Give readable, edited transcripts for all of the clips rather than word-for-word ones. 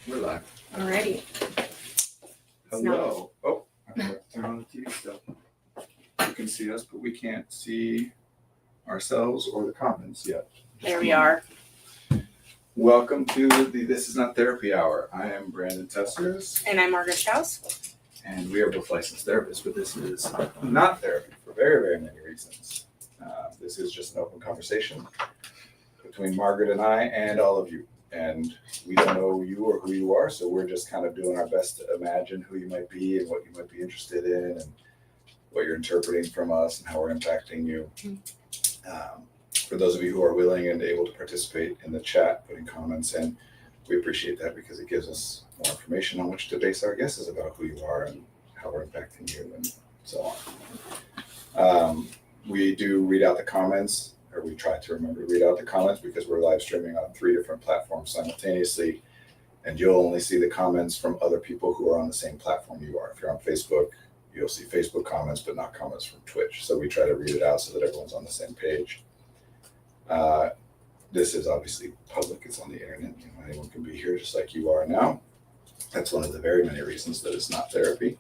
We're live. Alrighty. Hello. Oh, I'm gonna turn on the TV still. You can see us, but we can't see ourselves or the comments yet. There we are. Welcome to the This Is Not Therapy Hour. I am Brandon Tessers, And I'm Margaret Strauss. and we are both licensed therapists, but this is not therapy for very, very many reasons. This is just an open conversation between Margaret and I and all of you. And we don't know you or who you are, so we're just kind of doing our best to imagine who you might be and what you might be interested in and what you're interpreting from us and how we're impacting you. For those of you who are willing and able to participate in the chat, putting comments in, we appreciate that because it gives us more information on which to base our guesses about who you are and how we're impacting you and so on. We do read out the comments, or we try to remember to read out the comments because we're live streaming on 3 different platforms simultaneously, and you'll only see the comments from other people who are on the same platform you are. If you're on Facebook, you'll see Facebook comments, but not comments from Twitch. So we try to read it out so that everyone's on the same page. This is obviously public. It's on the internet. Anyone can be here just like you are now. That's one of the very many reasons that it's not therapy.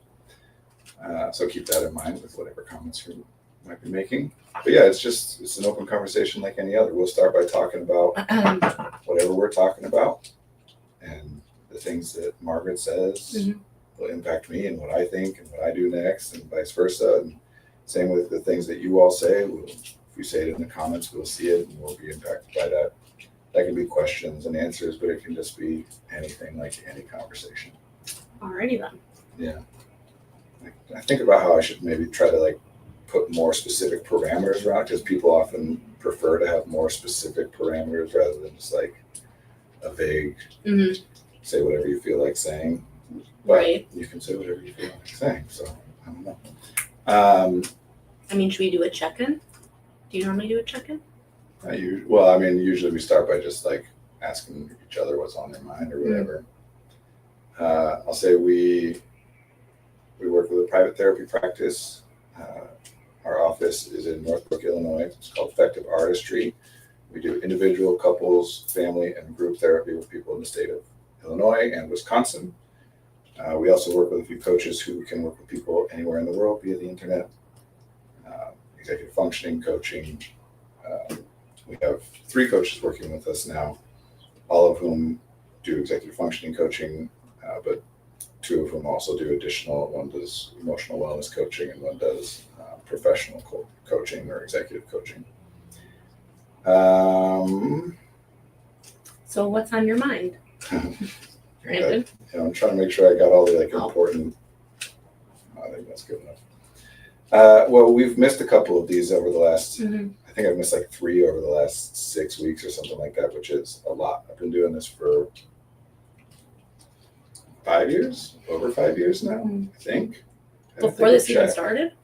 So keep that in mind with whatever comments you might be making. But yeah, it's an open conversation like any other. We'll start by talking about whatever we're talking about, and the things that Margaret says will impact me and what I think and what I do next, and vice versa. And same with the things that you all say. If you say it in the comments, we'll see it and we'll be impacted by that. That can be questions and answers, but it can just be anything, like any conversation. Alrighty then. Yeah. I think about how I should maybe try to put more specific parameters around it, because people often prefer to have more specific parameters rather than just a vague, say whatever you feel like saying. But Right. you can say whatever you feel like saying, so I don't know. I mean, should we do a check-in? Do you normally do a check-in? Usually we start by just asking each other what's on their mind or whatever. I'll say we work with a private therapy practice. Our office is in Northbrook, Illinois. It's called Effective Artistry. We do individual, couples, family, and group therapy with people in the state of Illinois and Wisconsin. We also work with a few coaches who can work with people anywhere in the world via the internet. Executive functioning coaching. We have 3 coaches working with us now, all of whom do executive functioning coaching, but 2 of whom also do additional. One does emotional wellness coaching and one does professional coaching or executive coaching. So what's on your mind? Brandon? I'm trying to make sure I got all the important. I think that's good enough. Well, we've missed a couple of these over the last. I think I've missed 3 over the last 6 weeks or something like that, which is a lot. I've been doing this for 5 years, over 5 years now, I think. Before this even started?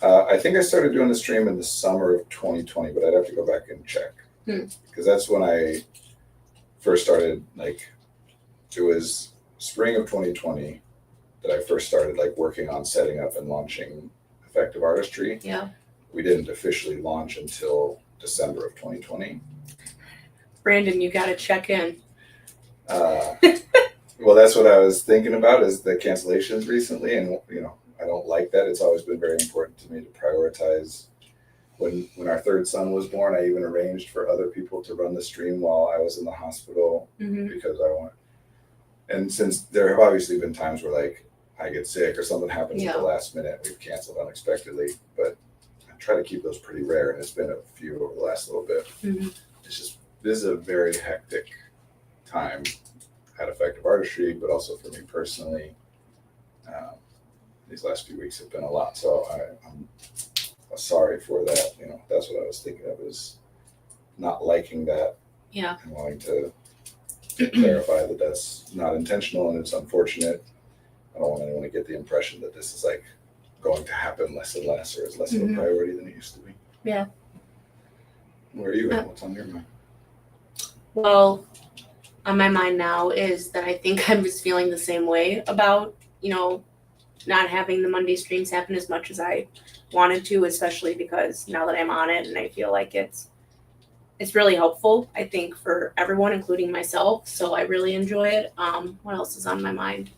I think I started doing the stream in the summer of 2020, but I'd have to go back and check. Because that's when I first started, it was spring of 2020 that I first started working on setting up and launching Effective Artistry. Yeah. We didn't officially launch until December of 2020. Brandon, you gotta check in. Well, that's what I was thinking about is the cancellations recently, and I don't like that. It's always been very important to me to prioritize. When our 3rd son was born, I even arranged for other people to run the stream while I was in the hospital because I want. And since there have obviously been times where I get sick or something happens at the last minute, we've canceled unexpectedly, but I try to keep those pretty rare, and it's been a few over the last little bit. It's just, this is a very hectic time at Effective Artistry, but also for me personally. These last few weeks have been a lot, so I'm sorry for that. That's what I was thinking of, is not liking that. Yeah. And wanting to clarify that that's not intentional and it's unfortunate. I don't want anyone to get the impression that this is going to happen less and less, or is less of a priority than it used to be. Yeah. Where are you at? What's on your mind? Well, on my mind now is that I think I'm just feeling the same way about, not having the Monday streams happen as much as I wanted to, especially because now that I'm on it and I feel like it's it's really helpful, I think, for everyone, including myself. So I really enjoy it. What else is on my mind?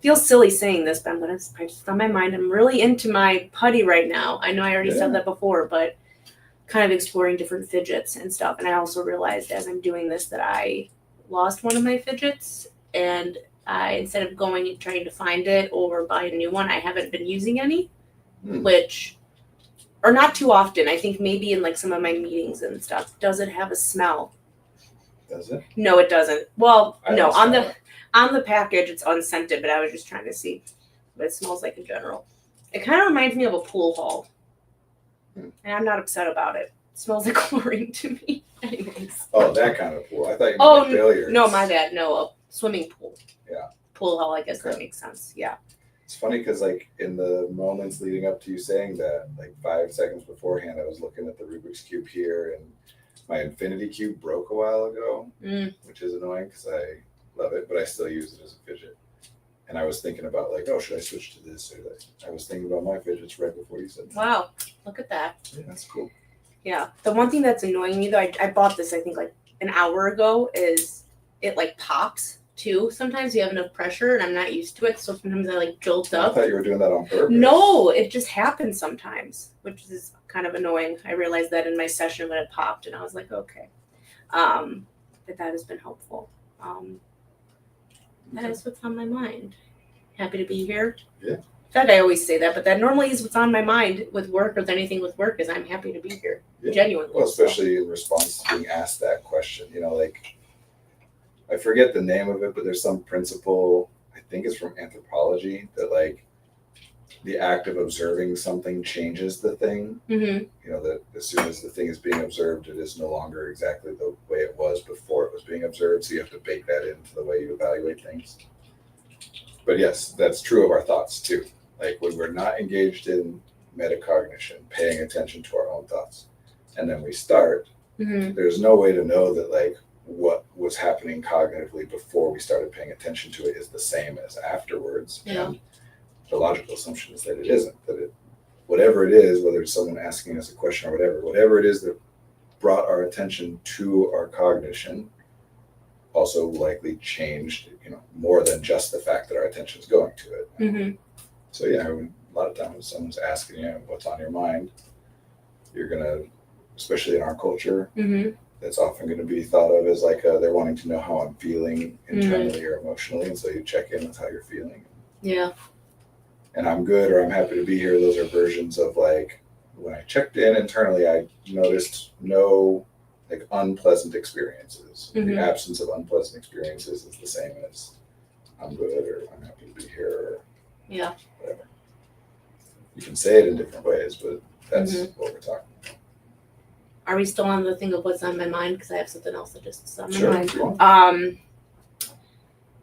Feels silly saying this, Ben, but it's just on my mind. I'm really into my putty right now. I know I already Yeah. said that before, but kind of exploring different fidgets and stuff. And I also realized as I'm doing this that I lost one of my fidgets, and I, instead of going and trying to find it or buy a new one, I haven't been using any, which, or not too often. I think maybe in like some of my meetings and stuff. Does it have a smell? Does it? No, it doesn't. Well, I no, don't on smell the it. on the package it's unscented, but I was just trying to see what it smells like in general. It kind of reminds me of a pool hall, and I'm not upset about it. It smells like chlorine to me. Anyways. Oh, that kind of pool. I thought you meant Oh, like billiards. no, my bad. No, a swimming pool. Yeah. Pool hall, I guess that Okay. makes sense. Yeah. It's funny because, like, in the moments leading up to you saying that, like 5 seconds beforehand, I was looking at the Rubik's Cube here, and my Infinity Cube broke a while ago, which is annoying because I love it, but I still use it as a fidget. And I was thinking about, like, oh, should I switch to this or that? I was thinking about my fidgets right before you said that. Wow. Look at that. Yeah, that's cool. Yeah. The one thing that's annoying me, though, I bought this, I think, like an hour ago, is it, like, pops. Too. Sometimes you have enough pressure and I'm not used to it, so sometimes I like jolt I up. thought you were doing that on purpose. No, it just happens sometimes, which is kind of annoying. I realized that in my session when it popped, and I was like, okay. But that has been helpful. That is what's on my mind. Happy to be here. Yeah. In fact, I always say that, but that normally is what's on my mind with work or with anything with work is I'm happy to be here. Yeah. Genuinely. Well, especially in response to being asked that question, you know, like, I forget the name of it, but there's some principle, I think it's from anthropology, that like the act of observing something changes the thing. Mm-hmm. You know, that as soon as the thing is being observed, it is no longer exactly the way it was before it was being observed. So you have to bake that into the way you evaluate things. But yes, that's true of our thoughts too. Like when we're not engaged in metacognition, paying attention to our own thoughts, and then we start, there's no way to know that like what was happening cognitively before we started paying attention to it is the same as afterwards. Yeah. And the logical assumption is that it isn't, that it, whatever it is, whether it's someone asking us a question or whatever it is that brought our attention to our cognition also likely changed, you know, more than just the fact that our attention is going to it. Mm-hmm. So yeah, a lot of times when someone's asking you what's on your mind, you're gonna, especially in our culture, that's often going to be thought of as like they're wanting to know how I'm feeling internally or emotionally, and so you check in with how you're feeling. Yeah. And I'm good or I'm happy to be here. Those are versions of like when I checked in internally, I noticed no like unpleasant experiences. The absence of unpleasant experiences is the same as I'm good or I'm happy to be here or whatever. You can say it in different ways, but that's what we're talking about. Are we still on the thing of what's on my mind? Because I have something else that just is on my Sure, mind. if you want.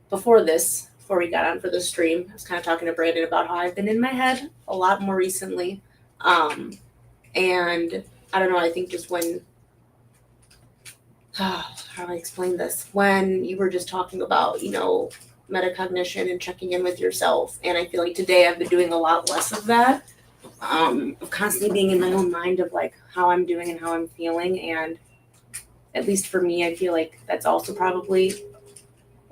Before we got on for the stream, I was kind of talking to Brandon about how I've been in my head a lot more recently. And I don't know, I think just when, how do I explain this? When you were just talking about, you know, metacognition and checking in with yourself. And I feel like today I've been doing a lot less of that. Of constantly being in my own mind of like how I'm doing and how I'm feeling. And at least for me, I feel like that's also probably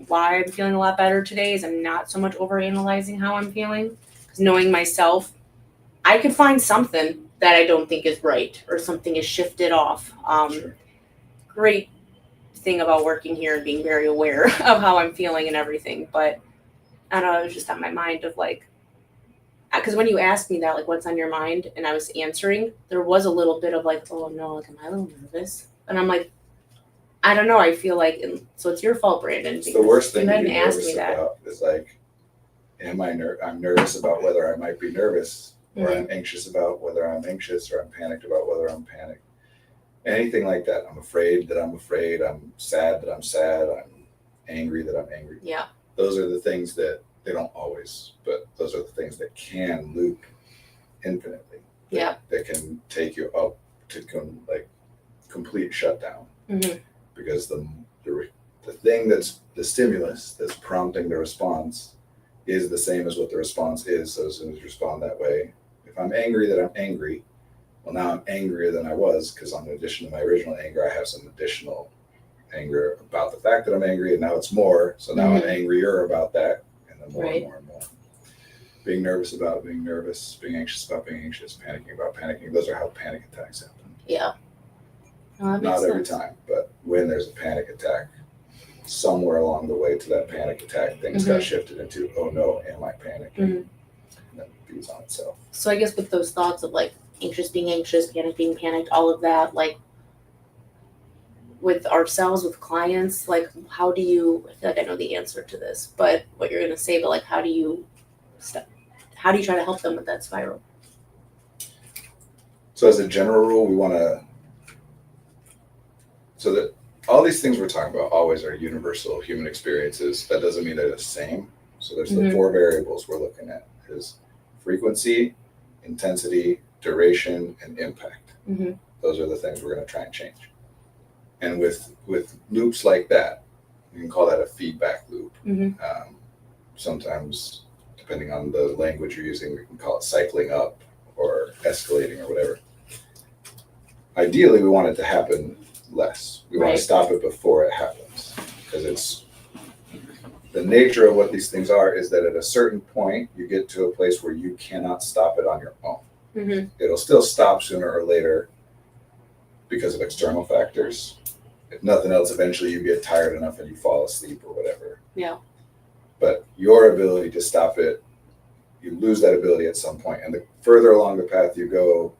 why I'm feeling a lot better today is I'm not so much overanalyzing how I'm feeling. Because knowing myself, I could find something that I don't think is right or something is shifted off. Sure. Great thing about working here and being very aware of how I'm feeling and everything. But I don't know, it was just on my mind of like, because when you asked me that, like, what's on your mind, and I was answering, there was a little bit of like, oh no, like, am I a little nervous? And I'm like, I don't know. I feel like, and so it's your fault, Brandon. It's the worst thing you to hadn't be asked nervous me that. about is like, I'm nervous about whether I might be nervous, or I'm anxious about whether I'm anxious, or I'm panicked about whether I'm panicked. Anything like that. I'm afraid that I'm afraid. I'm sad that I'm sad. I'm angry that I'm angry. Yeah. Those are the things that they don't always, but those are the things that can loop infinitely. That can take you up to complete shutdown. Because the thing that's the stimulus that's prompting the response is the same as what the response is. So as soon as you respond that way, if I'm angry that I'm angry, Well, now I'm angrier than I was because, in addition to my original anger, I have some additional anger about the fact that I'm angry, and now it's more. So now I'm angrier about that, and then more and more and more. Being nervous about being nervous, being anxious about being anxious, panicking about panicking. Those are how panic attacks happen. Yeah. Oh, Not every time, but when there's a panic attack, somewhere along the way to that panic attack, things got shifted into, oh no, am I panicking? And that feeds on itself. So I guess with those thoughts of like anxious, being anxious, panic, being panicked, all of that, like with ourselves, with clients, like how do you, I feel like I know the answer to this, but what you're going to say, but like how do you try to help them with that spiral? So as a general rule, we want to, so that all these things we're talking about always are universal human experiences. That doesn't mean they're the same. So there's the four variables we're looking at is frequency, intensity, duration, and impact. Those are the things we're going to try and change. And with loops like that, you can call that a feedback loop. Sometimes, depending on the language you're using, we can call it cycling up or escalating or whatever. Ideally, we want it to happen less. We want to stop it before it happens, because it's the nature of what these things are is that at a certain point you get to a place where you cannot stop it on your own. It'll still stop sooner or later because of external factors. If nothing else, eventually you get tired enough and you fall asleep or whatever. Yeah. But your ability to stop it, you lose that ability at some point. And the further along the path you go,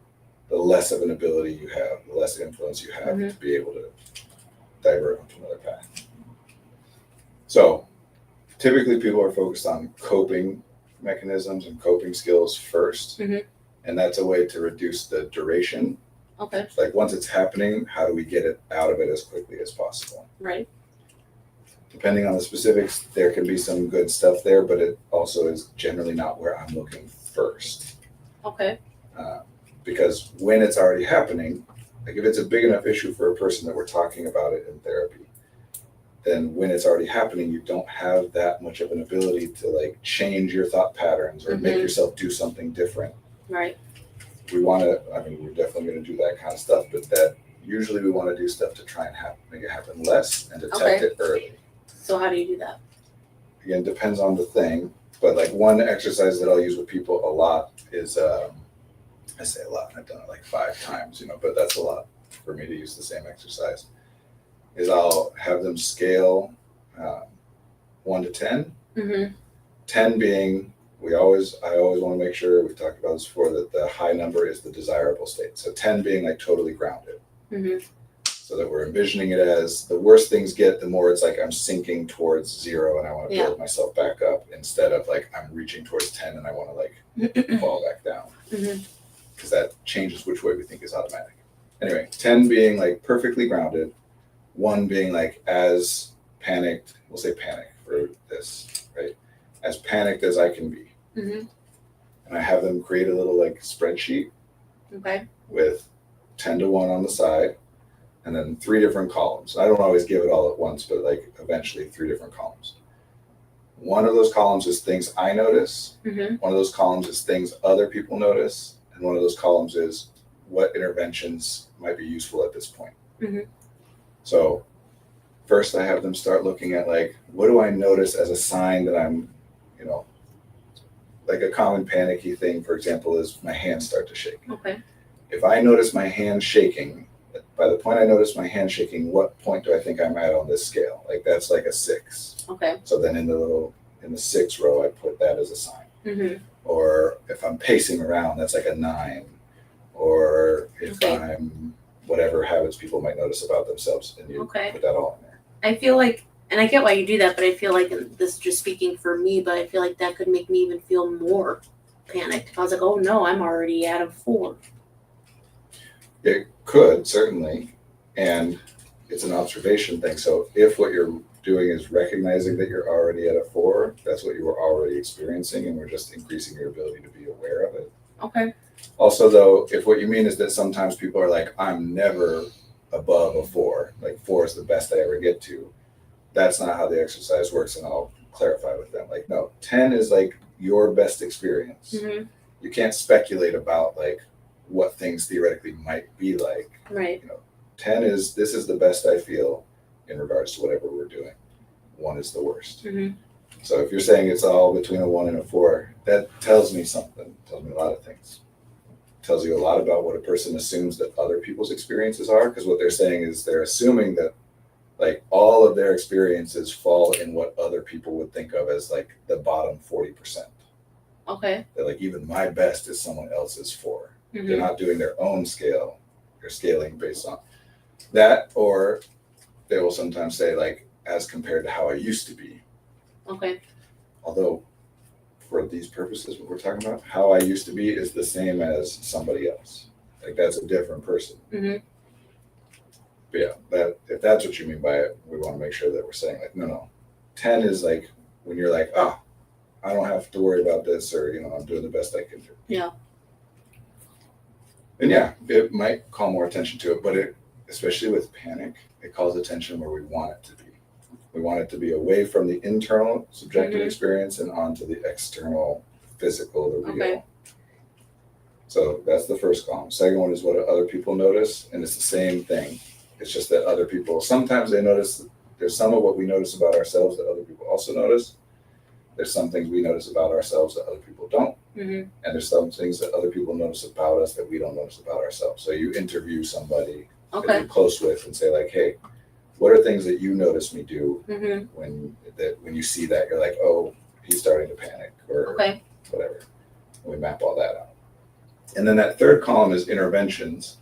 the less of an ability you have, the less influence you have to be able to divert onto another path. So typically people are focused on coping mechanisms and coping skills first. And that's a way to reduce the duration. Okay. Like once it's happening, how do we get it out of it as quickly as possible? Right. Depending on the specifics, there can be some good stuff there, but it also is generally not where I'm looking first. Okay. Because when it's already happening, like if it's a big enough issue for a person that we're talking about it in therapy, then when it's already happening, you don't have that much of an ability to like change your thought patterns or make yourself do something different. Right. We want to, I mean, we're definitely going to do that kind of stuff, but that usually we want to do stuff to try and make it happen less and detect it early. So how do you do that? Again, depends on the thing, but like one exercise that I'll use with people a lot is, I say a lot, I've done it like 5 times, but that's a lot for me to use the same exercise, is I'll have them scale 1 to 10. 10 being, I always want to make sure, we've talked about this before, that the high number is the desirable state. So 10 being like totally grounded. So that we're envisioning it as the worse things get, the more it's like I'm sinking towards 0 and I want to build myself back up, instead of like I'm reaching towards 10 and I want to like fall back down. Because that changes which way we think is automatic. Anyway, 10 being like perfectly grounded, 1 being like as panicked, we'll say panic for this, right? As panicked as I can be. And I have them create a little like spreadsheet with 10 to 1 on the side, and then 3 different columns. I don't always give it all at once, but like eventually 3 different columns. One of those columns is things I notice. One of those columns is things other people notice. And one of those columns is what interventions might be useful at this point. So first I have them start looking at like, what do I notice as a sign that I'm, like a common panicky thing, for example, is my hands start to shake. If I notice my hands shaking, by the point I notice my hands shaking, what point do I think I'm at on this scale? Like that's like a 6. So then in the 6 row, I put that as a sign. Or if I'm pacing around, that's like a 9. Or if I'm whatever habits people might notice about themselves, and you put that all in there. I feel like, and I get why you do that, but I feel like, and this is just speaking for me, but I feel like that could make me even feel more panicked. If I was like, oh no, I'm already at a 4. It could, certainly, and it's an observation thing. So if what you're doing is recognizing that you're already at a 4, that's what you were already experiencing, and we're just increasing your ability to be aware of it. Also, though, if what you mean is that sometimes people are like, I'm never above a 4, like 4 is the best I ever get to, that's not how the exercise works, and I'll clarify with them. Like, no, 10 is like your best experience. You can't speculate about like what things theoretically might be like. Right. 10 is this is the best I feel in regards to whatever we're doing. 1 is the worst. Mm-hmm. So if you're saying it's all between a 1 and a 4, that tells me something. It tells me a lot of things. It tells you a lot about what a person assumes that other people's experiences are, because what they're saying is they're assuming that like all of their experiences fall in what other people would think of as like the bottom 40%. Okay. That like even my best is someone else's 4. Mm-hmm. They're not doing their own scale. They're scaling based on that, or they will sometimes say like as compared to how I used to be. Okay. Although for these purposes, what we're talking about, how I used to be is the same as somebody else. Like that's a different person. Mm-hmm. But yeah, that if that's what you mean by it, we want to make sure that we're saying like, no. 10 is like when you're like, oh, I don't have to worry about this, or I'm doing the best I can do. Yeah. And yeah, it might call more attention to it, but it, especially with panic, it calls attention where we want it to be. We want it to be away from the internal subjective Mhm. experience and onto the external physical, the real. Okay. So that's the first column. Second one is what other people notice, and it's the same thing. It's just that other people, sometimes they notice, there's some of what we notice about ourselves that other people also notice. There's some things we notice about ourselves that other people don't. Mm-hmm. And there's some things that other people notice about us that we don't notice about ourselves. So you interview somebody that Okay. you're close with and say like, hey, what are things that you notice me do Mm-hmm. when you see that you're like, oh, he's starting to panic or Okay. whatever. And we map all that out. And then that third column is interventions,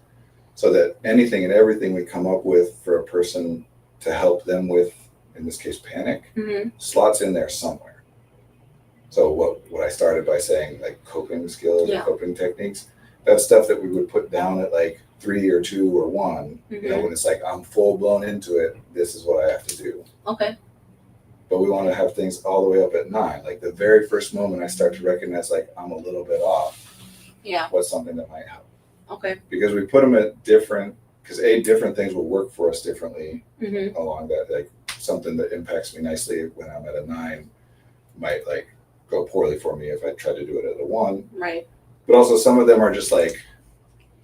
so that anything and everything we come up with for a person to help them with, in this case, panic, Mm-hmm. slots in there somewhere. So what I started by saying, like coping skills, Yeah. coping techniques, that's stuff that we would put down at like 3 or 2 or 1. Mm-hmm. When it's like I'm full blown into it, this is what I have to do. Okay. But we want to have things all the way up at 9. Like the very first moment I start to recognize like I'm a little bit off. Yeah. What's something that might help? Okay. Because we put them at different, because different things will work for us differently Mm-hmm. along that. Like something that impacts me nicely when I'm at a 9 might like go poorly for me if I try to do it at a 1. Right. But also some of them are just like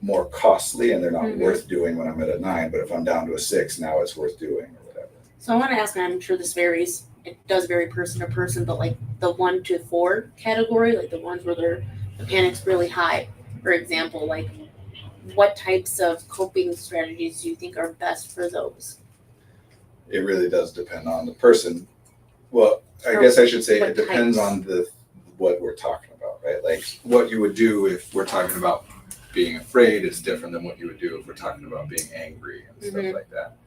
more costly and they're not Mhm. worth doing when I'm at a 9. But if I'm down to a 6, now it's worth doing or whatever. So I want to ask, and I'm sure this varies. It does vary person to person, but like the 1 to 4 category, like the ones where the panic's really high, for example, like what types of coping strategies do you think are best for those? It really does depend on the person. Well, I Or guess I should say what it depends types? on what we're talking about, right? Like what you would do if we're talking about being afraid is different than what you would do if we're talking about being angry and stuff Mhm. like that.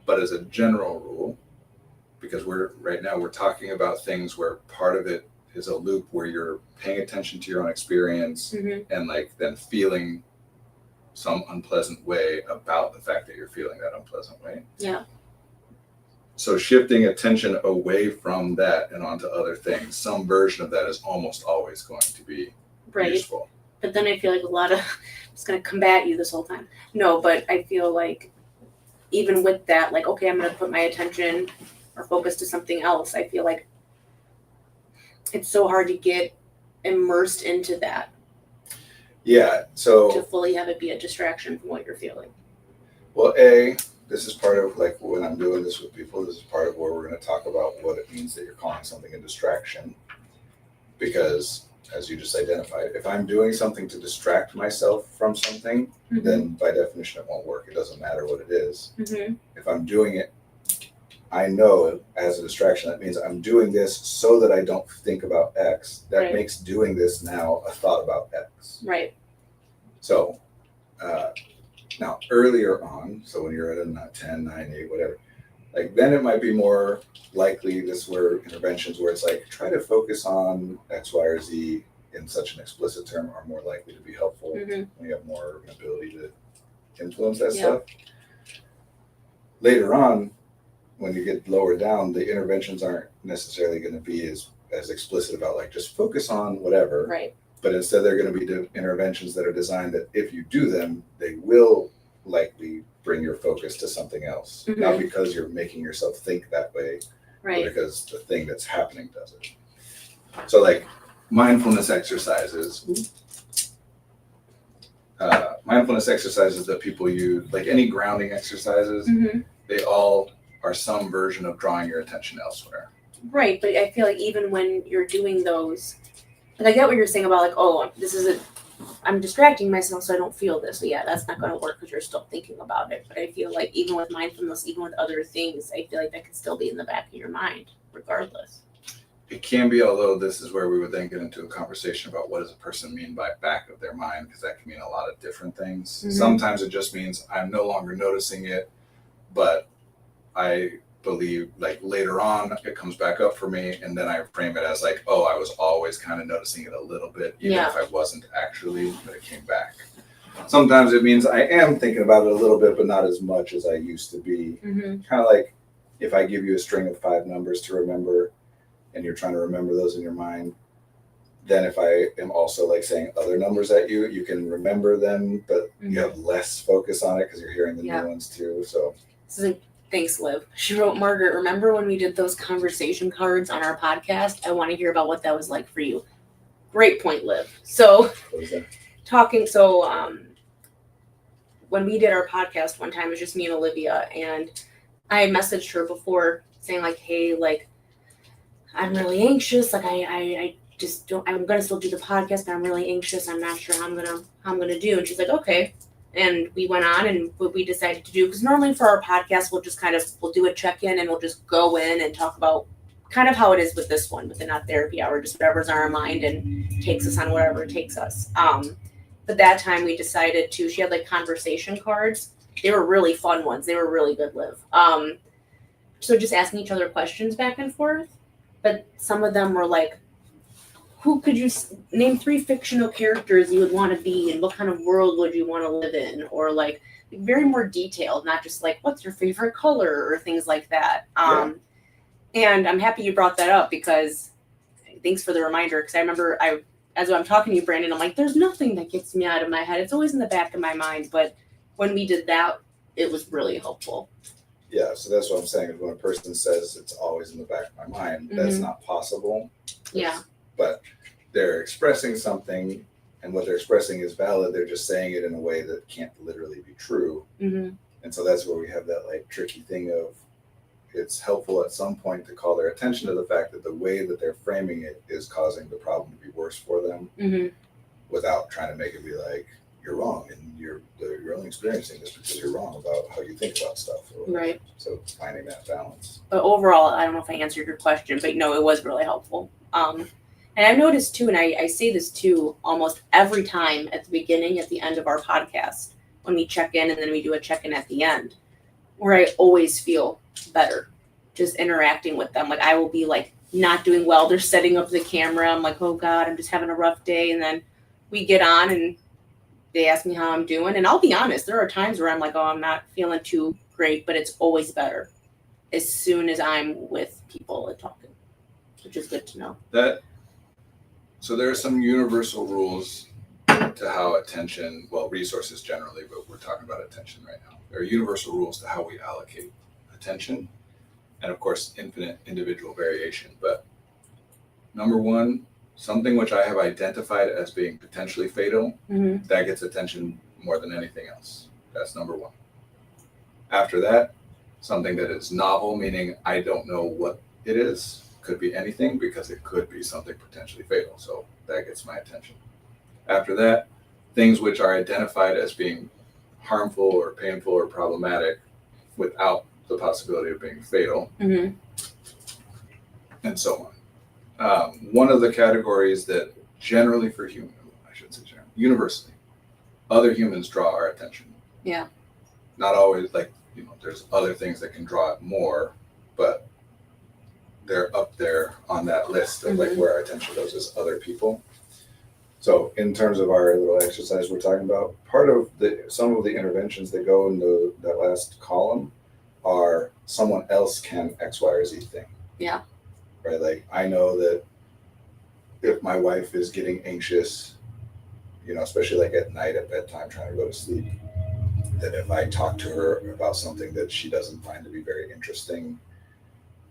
But as a general rule, because right now we're talking about things where part of it is a loop where you're paying attention to your own experience Mm-hmm. and like then feeling some unpleasant way about the fact that you're feeling that unpleasant way. Yeah. So shifting attention away from that and onto other things, some version of that is almost always going to be Right. useful. But then I feel like a lot of it's gonna combat you this whole time. No, but I feel like even with that, like, okay, I'm gonna put my attention or focus to something else. I feel like it's so hard to get immersed into that Yeah. to So, fully have it be a distraction from what you're feeling. well, this is part of like when I'm doing this with people, this is part of where we're going to talk about what it means that you're calling something a distraction. Because as you just identified, if I'm doing something to distract myself from something, then by definition it won't work. It doesn't matter what it is. Mm-hmm. If I'm doing it, I know as a distraction, that means I'm doing this so that I don't think about X. That Right. makes doing this now a thought about X. Right. So now earlier on, so when you're at a 10, 9, 8, whatever, like then it might be more likely this were interventions where it's like try to focus on X, Y, or Z in such an explicit term are more likely to be helpful Mm-hmm. when you have more of an ability to influence that Yeah. stuff. Later on, when you get lower down, the interventions aren't necessarily going to be as explicit about like just focus on whatever. Right. But instead, they're going to be interventions that are designed that if you do them, they will likely bring your focus to something else. Mhm. Not because you're making yourself think that way, but Right. because the thing that's happening does it. So like mindfulness exercises, mindfulness exercises that people use, like any grounding exercises, they all are some version of drawing your attention elsewhere. Right, but I feel like even when you're doing those, like I get what you're saying about like, oh, I'm distracting myself so I don't feel this. But yeah, that's not going to work because you're still thinking about it. But I feel like even with mindfulness, even with other things, I feel like that can still be in the back of your mind, regardless. It can be, although this is where we would then get into a conversation about what does a person mean by back of their mind, because that can mean a lot of different things. Sometimes it just means I'm no longer noticing it, but I believe like later on it comes back up for me, and then I frame it as like, oh, I was always kind of noticing it a little bit, even if I wasn't actually, but it came back. Sometimes it means I am thinking about it a little bit, but not as much as I used to be. Kind of like if I give you a string of 5 numbers to remember, and you're trying to remember those in your mind, then if I am also like saying other numbers at you, you can remember them, but you have less focus on it because you're hearing the new ones too. So thanks, Liv. She wrote, Margaret, remember when we did those conversation cards on our podcast? I want to hear about what that was like for you. Great point, Liv. So when we did our podcast one time, it was just me and Olivia, and I messaged her before saying like, hey, like, I'm really anxious. Like I just don't, I'm going to still do the podcast, but I'm really anxious. I'm not sure how I'm going to do. And she's like, okay. And we went on, and what we decided to do, because normally for our podcast, we'll do a check-in and we'll just go in and talk about kind of how it is with this one, with the Not Therapy Hour, just whatever's on our mind and takes us on wherever it takes us. But that time we decided she had like conversation cards. They were really fun ones. They were really good, Liv. So just asking each other questions back and forth. But some of them were like, who could you name 3 fictional characters you would want to be, and what kind of world would you want to live in? Or like very more detailed, not just like, what's your favorite color or things like that. And I'm happy you brought that up, because thanks for the reminder. Because I remember as I'm talking to you, Brandon, I'm like, there's nothing that gets me out of my head. It's always in the back of my mind. But when we did that, it was really helpful. Yeah, so that's what I'm saying. Is when a person says it's always in the back of my mind, that's not possible. Yeah. But they're expressing something, and what they're expressing is valid. They're just saying it in a way that can't literally be true. And so that's where we have that like tricky thing of, it's helpful at some point to call their attention to the fact that the way that they're framing it is causing the problem to be worse for them, without trying to make it be like, you're wrong and you're only experiencing this because you're wrong about how you think about stuff. Right. So finding that balance. But overall, I don't know if I answered your question, but no, it was really helpful. And I've noticed too, and I say this too almost every time at the beginning, at the end of our podcast, when we check in and then we do a check-in at the end, where I always feel better just interacting with them. Like I will be like not doing well. They're setting up the camera. I'm like, oh God, I'm just having a rough day. And then we get on and they ask me how I'm doing. And I'll be honest, there are times where I'm like, oh, I'm not feeling too great, but it's always better as soon as I'm with people and talking, which is good to know. So there are some universal rules to how attention, well, resources generally, but we're talking about attention right now. There are universal rules to how we allocate attention, and of course, infinite individual variation. But number one, something which I have identified as being potentially fatal, that gets attention more than anything else. That's number one. After that, something that is novel, meaning I don't know what it is. Could be anything, because it could be something potentially fatal. So that gets my attention. After that, things which are identified as being harmful or painful or problematic without the possibility of being fatal, and so on. One of the categories that generally for human, I shouldn't say generally, universally, other humans draw our attention. Yeah. Not always, like, there's other things that can draw it more, but they're up there on that list of like where our attention goes is other people. So in terms of our little exercise we're talking about, part of some of the interventions that go in that last column are someone else can X, Y, or Z thing. Yeah. Right. Like I know that if my wife is getting anxious, especially like at night at bedtime trying to go to sleep, that if I talk to her about something that she doesn't find to be very interesting,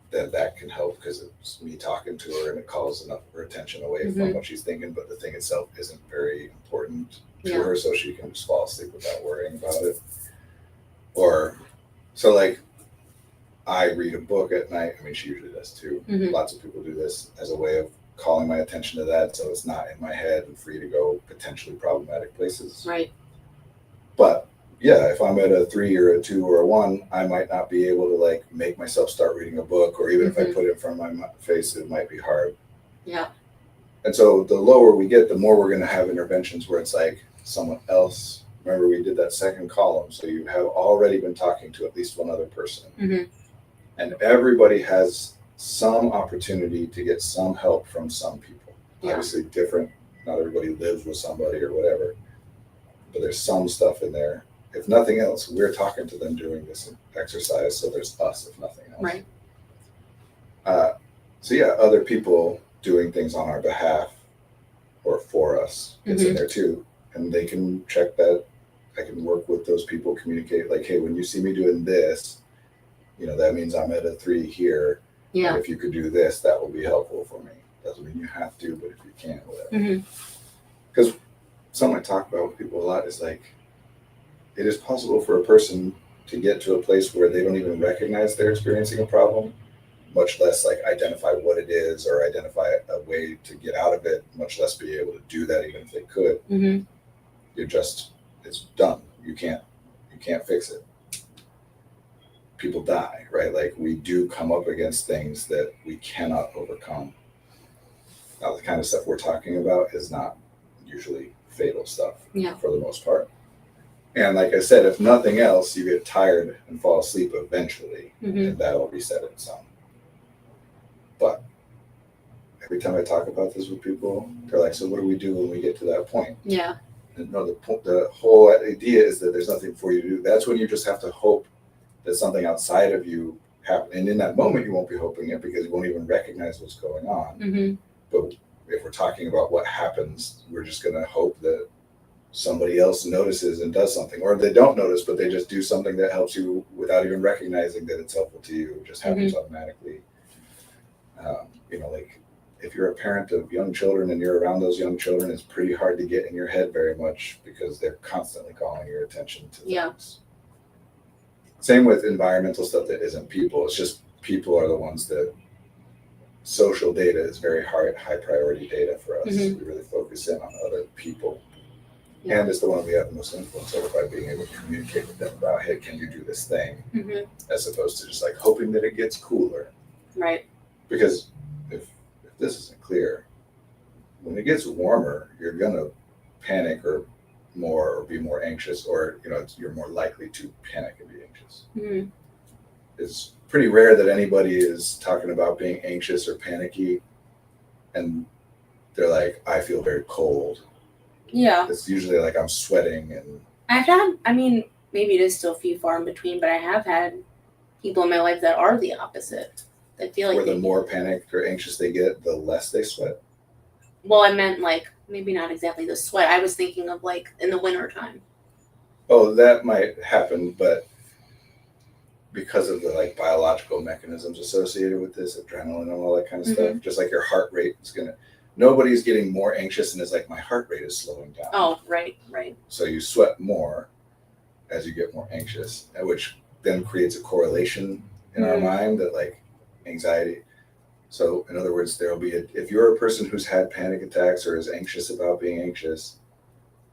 then that can help, because it's me talking to her and it calls enough of her attention away from what she's thinking, but the thing itself isn't very important. to Yeah. her so she can just fall asleep without worrying about it. Or, so like, I read a book at night. I mean, she usually does too. Mhm. Lots of people do this as a way of calling my attention to that so it's not in my head and free to go potentially problematic places. Right. But yeah, if I'm at a 3 or a 2 or a 1, I might not be able to like make myself start reading a book, or even if I Mhm. put it in front of my face, it might be hard. Yeah. And so the lower we get, the more we're going to have interventions where it's like someone else. Remember, we did that second column. So you have already been talking to at least one other person. Mhm. And everybody has some opportunity to get some help from some people. Yeah. Obviously, different. Not everybody lives with somebody or whatever. But there's some stuff in there. If nothing else, we're talking to them doing this exercise. So there's us, if nothing else. Right. So yeah, other people doing things on our behalf or for us gets in there too, and they can check that. I can work with those people, communicate like, hey, when you see me doing this, that means I'm at a 3 here. Yeah. And if you could do this, that will be helpful for me. Doesn't mean you have to, but if you can, whatever. Because something I talk about with people a lot is like, it is possible for a person to get to a place where they don't even recognize they're experiencing a problem, much less like identify what it is or identify a way to get out of it, much less be able to do that even if they could. It's done. You can't fix it. People die, right? Like, we do come up against things that we cannot overcome. Now, the kind of stuff we're talking about is not usually fatal stuff for the most part. And like I said, if nothing else, you get tired and fall asleep eventually, and that'll reset it some. But every time I talk about this with people, they're like, so what do we do when we get to that point? Yeah. And no, the whole idea is that there's nothing for you to do. That's when you just have to hope that something outside of you happens. And in that moment, you won't be hoping it because you won't even recognize what's going on. But if we're talking about what happens, we're just going to hope that somebody else notices and does something, or they don't notice, but they just do something that helps you without even recognizing that it's helpful to you. It just happens automatically. Like, if you're a parent of young children and you're around those young children, it's pretty hard to get in your head very much because they're constantly calling your attention to things. Same with environmental stuff that isn't people. It's just people are the ones that social data is very high priority data for us. We really focus in on other people. And it's the one we have the most influence over by being able to communicate with them about, hey, can you do this thing? As opposed to just like hoping that it gets cooler. Right. Because if this isn't clear, when it gets warmer, you're gonna panic or be more anxious, or you're more likely to panic and be anxious. It's pretty rare that anybody is talking about being anxious or panicky and they're like, I feel very cold. Yeah. It's usually like I'm sweating and maybe it is still few far in between, but I have had people in my life that are the opposite. That feel like where the more panicked or anxious they get, the less they sweat. Well, I meant like maybe not exactly the sweat. I was thinking of like in the winter time. Oh, that might happen, but because of the like biological mechanisms associated with this, adrenaline and all that kind of stuff, just like your heart rate is nobody's getting more anxious and is like, my heart rate is slowing down. Oh, right. So you sweat more as you get more anxious, which then creates a correlation in our mind that like anxiety. So in other words, if you're a person who's had panic attacks or is anxious about being anxious,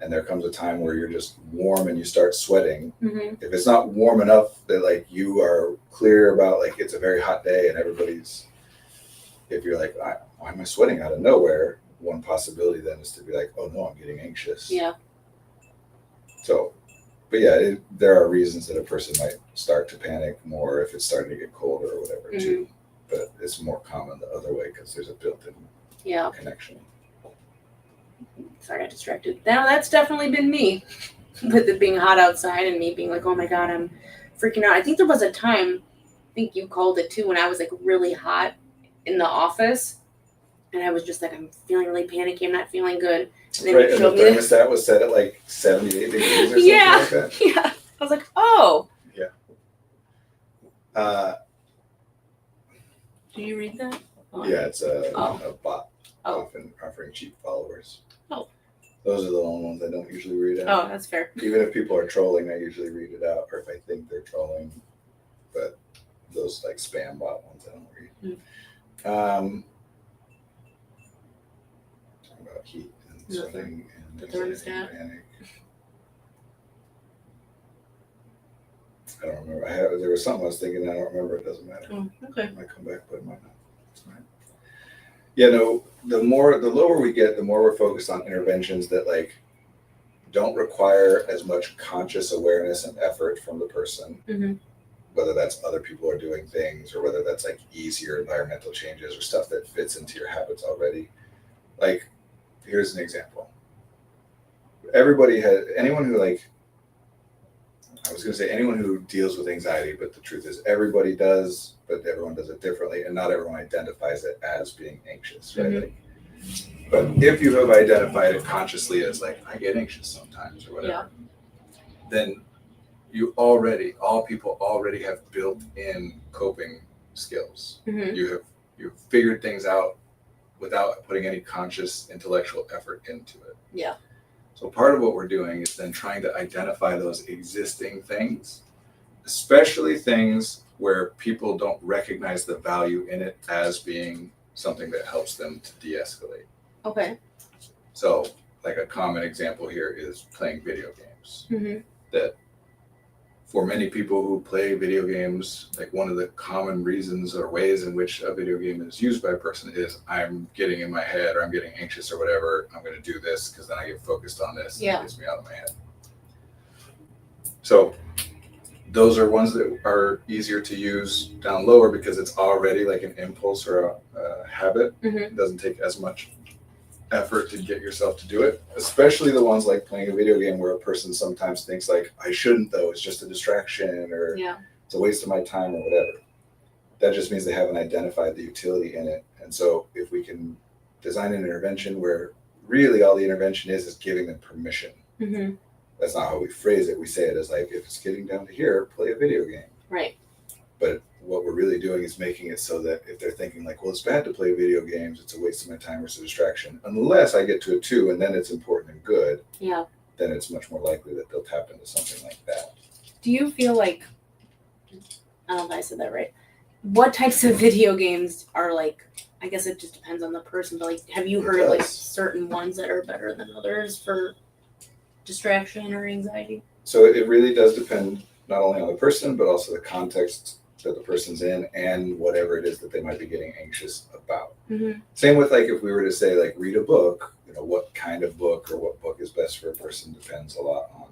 and there comes a time where you're just warm and you start sweating, if it's not warm enough that like you are clear about like it's a very hot day and if you're like, why am I sweating out of nowhere? One possibility then is to be like, oh no, I'm getting anxious. Yeah. So, but yeah, there are reasons that a person might start to panic more if it's starting to get colder or whatever too. But it's more common the other way because there's a built-in connection. Sorry, I got distracted. Now that's definitely been me with it being hot outside and me being like, oh my God, I'm freaking out. I think there was a time, I think you called it too, when I was like really hot in the office and I was just like, I'm feeling really panicky. I'm not feeling good. And then right, and the thermostat was set at like 78 degrees or something like that. Yeah. I was like, oh. Yeah. Do you read that? Yeah, it's a bot often offering cheap followers. Oh. Those are the only ones I don't usually read Oh, out. that's fair. Even if people are trolling, I usually read it out, or if I think they're trolling. But those like spam bot ones, I don't read. Talking about heat and Nothing. sweating and The anxiety thermostat. and panic. I don't remember. There was something I was thinking. I don't remember. It doesn't matter. Oh, okay. It might come back, but it might not. It's fine. Yeah, no. The lower we get, the more we're focused on interventions that like don't require as much conscious awareness and effort from the person. Mhm. Whether that's other people are doing things, or whether that's like easier environmental changes or stuff that fits into your habits already. Like, here's an example. Anyone who like, I was going to say anyone who deals with anxiety, but the truth is everybody does, but everyone does it differently, and not everyone identifies it as being anxious, right? Mhm. Like, but if you have identified it consciously as like, I get anxious sometimes or whatever, then all people already have built in coping skills. Mhm. You've figured things out without putting any conscious intellectual effort into it. Yeah. So part of what we're doing is then trying to identify those existing things, especially things where people don't recognize the value in it as being something that helps them to de-escalate. Okay. So like a common example here is playing video games. Mhm. That for many people who play video games, like one of the common reasons or ways in which a video game is used by a person is I'm getting in my head, or I'm getting anxious or whatever. I'm going to do this because then I get focused on this and it gets me out of my head. So those are ones that are easier to use down lower because it's already like an impulse or a habit. Mhm. It doesn't take as much effort to get yourself to do it, especially the ones like playing a video game where a person sometimes thinks like, I shouldn't though, it's just a distraction, or it's a waste of my time or whatever. That just means they haven't identified the utility in it. And so if we can design an intervention where really all the intervention is giving them permission. Mhm. That's not how we phrase it. We say it as like, if it's getting down to here, play a video game. Right. But what we're really doing is making it so that if they're thinking like, well, it's bad to play video games, it's a waste of my time, or it's a distraction, unless I get to it too, and then it's important and good, Yeah. then it's much more likely that they'll tap into something like that. Do you feel like, I don't know if I said that right, what types of video games are like, I guess it just depends on the person, but like, have you heard of like certain ones that are better than others for distraction or anxiety? So it really does depend not only on the person, but also the context that the person's in and whatever it is that they might be getting anxious about. Mm-hmm. Same with like if we were to say like read a book, what kind of book or what book is best for a person depends a lot on.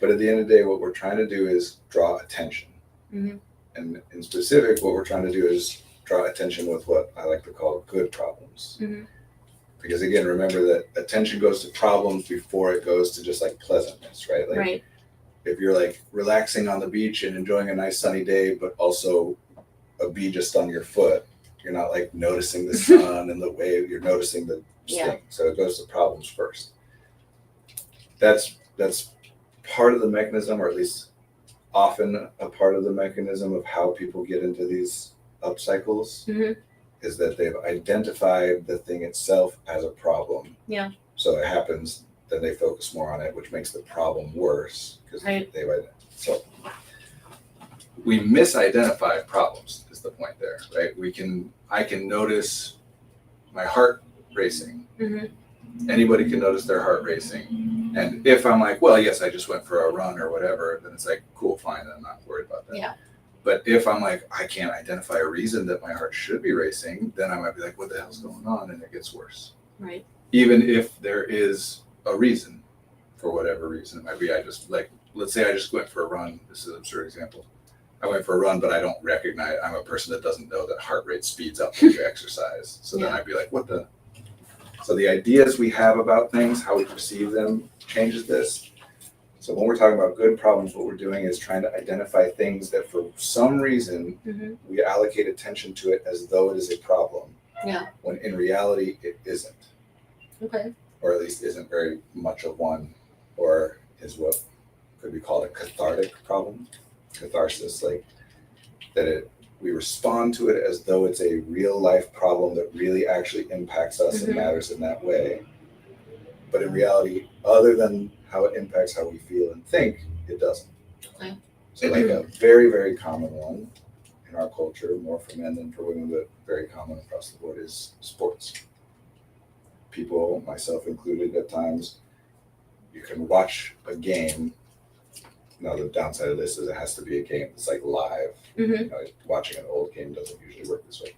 But at the end of the day, what we're trying to do is draw attention. Mm-hmm. And in specific, what we're trying to do is draw attention with what I like to call good problems. Mm-hmm. Because again, remember that attention goes to problems before it goes to just like pleasantness, right? Like, right. If you're like relaxing on the beach and enjoying a nice sunny day, but also a bee just on your foot, you're not like noticing the sun and the wave, you're noticing the sting. So it goes to problems first. That's part of the mechanism, or at least often a part of the mechanism of how people get into these up cycles, mm-hmm. is that they've identified the thing itself as a problem. Yeah. So it happens, then they focus more on it, which makes the problem worse because they've identified. So we misidentify problems is the point there, right? I can notice my heart racing. Mm-hmm. Anybody can notice their heart racing. And if I'm like, well, yes, I just went for a run or whatever, then it's like, cool, fine, I'm not worried about that. Yeah. But if I'm like, I can't identify a reason that my heart should be racing, then I might be like, what the hell's going on? And it gets worse. Right. Even if there is a reason, for whatever reason. It might be let's say I just went for a run. This is an absurd example. I went for a run, but I don't recognize, I'm a person that doesn't know that heart rate speeds up when you exercise. So then I'd be like, so the ideas we have about things, how we perceive them, changes this. So when we're talking about good problems, what we're doing is trying to identify things that for some reason mm-hmm. we allocate attention to it as though it is a problem. Yeah. When in reality it isn't. Okay. Or at least isn't very much of one, or is what could be called a cathartic problem. Catharsis, like that we respond to it as though it's a real life problem that really actually impacts us mm-hmm. and matters in that way. But in reality, other than how it impacts how we feel and think, it doesn't. Okay. So like a very, very common one in our culture, more for men than for women, but very common across the board, is sports. People, myself included at times, you can watch a game. Now the downside of this is it has to be a game that's like live. Mhm. You know, watching an old game doesn't usually work this way.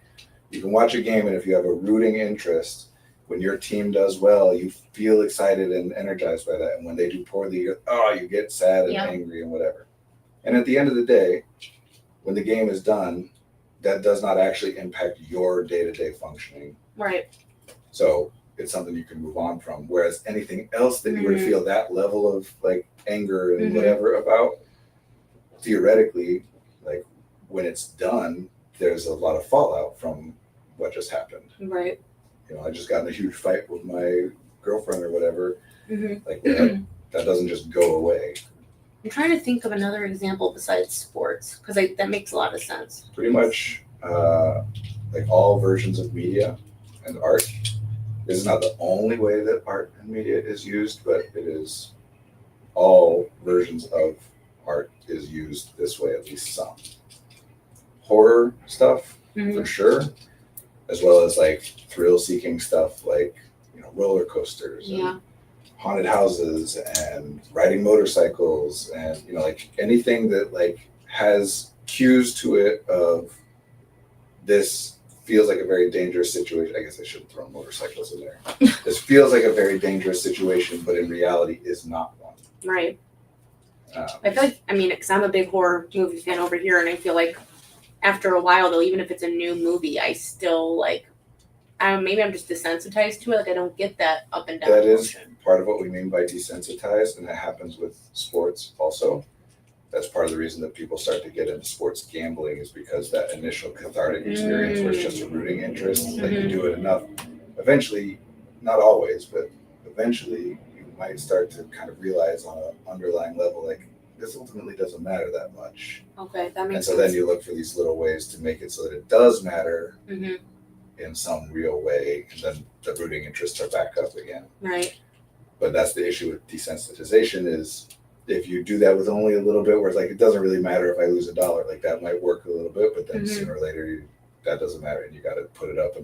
You can watch a game, and if you have a rooting interest, when your team does well, you feel excited and energized by that. And when they do poorly, you get sad and Yeah. angry and whatever. And at the end of the day, when the game is done, that does not actually impact your day-to-day functioning. Right. So it's something you can move on from. Whereas anything else that you were to feel that level of like anger and whatever about, theoretically, like when it's done, there's a lot of fallout from what just happened. Right. You know, I just got in a huge fight with my girlfriend or whatever. Mm-hmm. Like that doesn't just go away. I'm trying to think of another example besides sports because that makes a lot of sense. Pretty much like all versions of media and art. This is not the only way that art and media is used, but it is all versions of art is used this way, at least some. Horror stuff, for sure, as well as like thrill-seeking stuff like, you know, roller coasters and haunted houses and riding motorcycles and, you know, like anything that like has cues to it of this feels like a very dangerous situation. I guess I shouldn't throw motorcycles in there. This feels like a very dangerous situation, but in reality is not one. Right. I feel like, because I'm a big horror movie fan over here, and I feel like after a while, though, even if it's a new movie, I still like, maybe I'm just desensitized to it. Like I don't get that up and down That emotion. is part of what we mean by desensitized, and that happens with sports also. That's part of the reason that people start to get into sports gambling is because that initial cathartic experience where it's just a rooting interest, like you do it enough, eventually, not always, but eventually you might start to kind of realize on an underlying level, like this ultimately doesn't matter that much. Okay, that makes And so sense. then you look for these little ways to make it so that it does matter Mm-hmm. in some real way, and then the rooting interests are back up again. Right. But that's the issue with desensitization is if you do that with only a little bit where it's like, it doesn't really matter if I lose $1, like that might work a little bit, but then sooner or later that doesn't matter and you got to put it up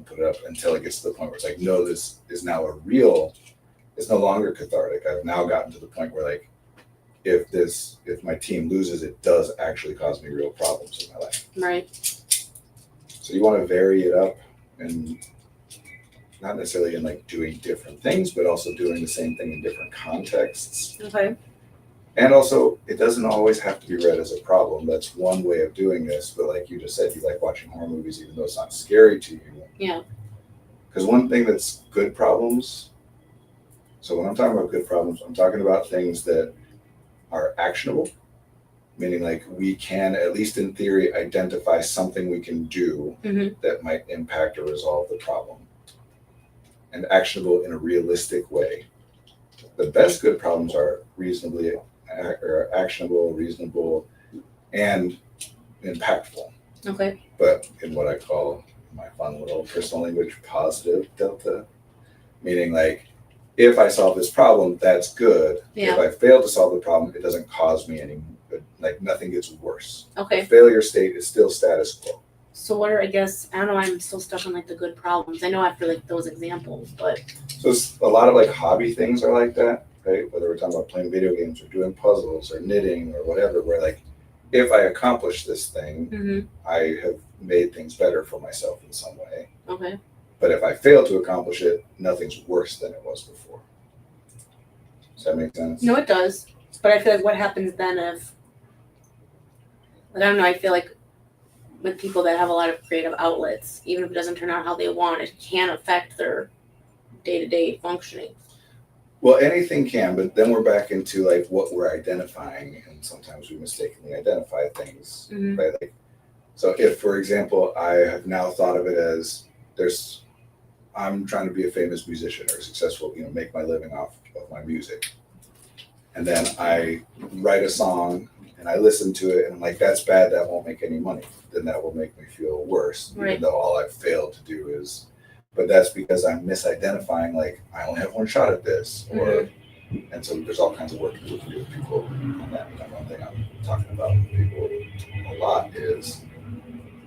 until it gets to the point where it's like, no, this is now it's no longer cathartic. I've now gotten to the point where like, if my team loses, it does actually cause me real problems in my life. Right. So you want to vary it up and not necessarily in like doing different things, but also doing the same thing in different contexts. Okay. And also, it doesn't always have to be read as a problem. That's one way of doing this. But like you just said, you like watching horror movies, even though it's not scary to you. Yeah. Because one thing that's good problems, so when I'm talking about good problems, I'm talking about things that are actionable, meaning like we can, at least in theory, identify something we can do that might impact or resolve the problem. And actionable in a realistic way. The best good problems are actionable, reasonable, and impactful. Okay. But in what I call my fun little personal language, positive delta, meaning like if I solve this problem, that's good. Yeah. If I fail to solve the problem, it doesn't cause me any good. Like nothing gets worse. Okay. The failure state is still status quo. So what are, I guess, I don't know, I'm still stuck on like the good problems. I know after like those examples, but. So it's a lot of like hobby things are like that, right? Whether we're talking about playing video games or doing puzzles or knitting or whatever, where like, if I accomplish this thing, I have made things better for myself in some way. Okay. But if I fail to accomplish it, nothing's worse than it was before. Does that make sense? No, it does. But I feel like what happens then if, like, I don't know, I feel like with people that have a lot of creative outlets, even if it doesn't turn out how they want, it can affect their day-to-day functioning. Well, anything can, but then we're back into like what we're identifying, and sometimes we mistakenly identify things. Right? Like, so if, for example, I have now thought of it as I'm trying to be a famous musician or successful, make my living off of my music, and then I write a song and I listen to it and I'm like, that's bad, that won't make any money. Then that will make me feel worse, right. Even though all I've failed to do is but that's because I'm misidentifying, like, I only have one shot at this, or and so there's all kinds of work we can do with people on that. And one thing I'm talking about with people a lot is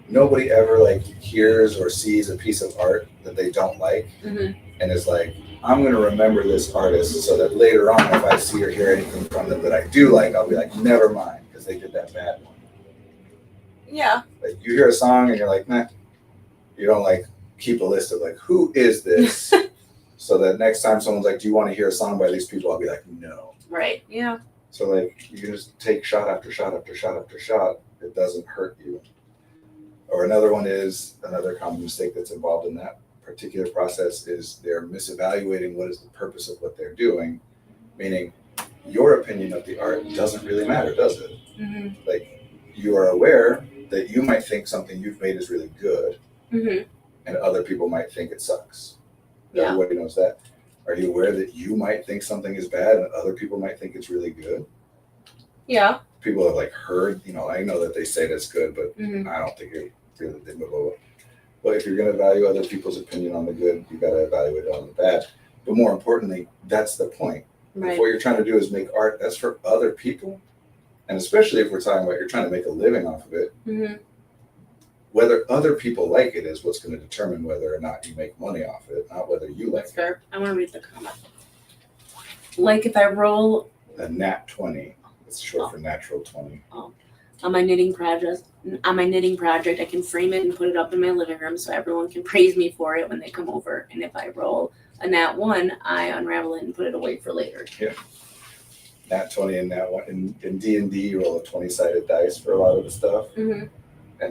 nobody ever like hears or sees a piece of art that they don't like and is like, I'm going to remember this artist so that later on, if I see or hear anything from them that I do like, I'll be like, never mind, because they did that bad one. Yeah. Like you hear a song and you're like, nah, you don't like keep a list of like, who is this? So that next time someone's like, do you want to hear a song by these people? I'll be like, no. Right. Yeah. So like you can just take shot after shot after shot after shot. It doesn't hurt you. Or another one is another common mistake that's involved in that particular process is they're misevaluating what is the purpose of what they're doing, meaning your opinion of the art doesn't really matter, does it? Like you are aware that you might think something you've made is really good and other people might think it sucks. Yeah. Everybody knows that. Are you aware that you might think something is bad and other people might think it's really good? Yeah. People have like heard, I know that they say that's good, but I don't think it really did move over. But if you're going to value other people's opinion on the good, you got to evaluate it on the bad. But more importantly, that's the point. Right. If what you're trying to do is make art that's for other people, and especially if we're talking about you're trying to make a living off of it, whether other people like it is what's going to determine whether or not you make money off it, not whether you like That's it. fair. I want to read the comment. Like if I roll A nat 20, it's short for natural 20. on my knitting project, I can frame it and put it up in my living room so everyone can praise me for it when they come over. And if I roll a nat 1, I unravel it and put it away for later. Yeah. Nat 20 and nat 1. In D&D, you roll a 20-sided dice for a lot of the stuff. And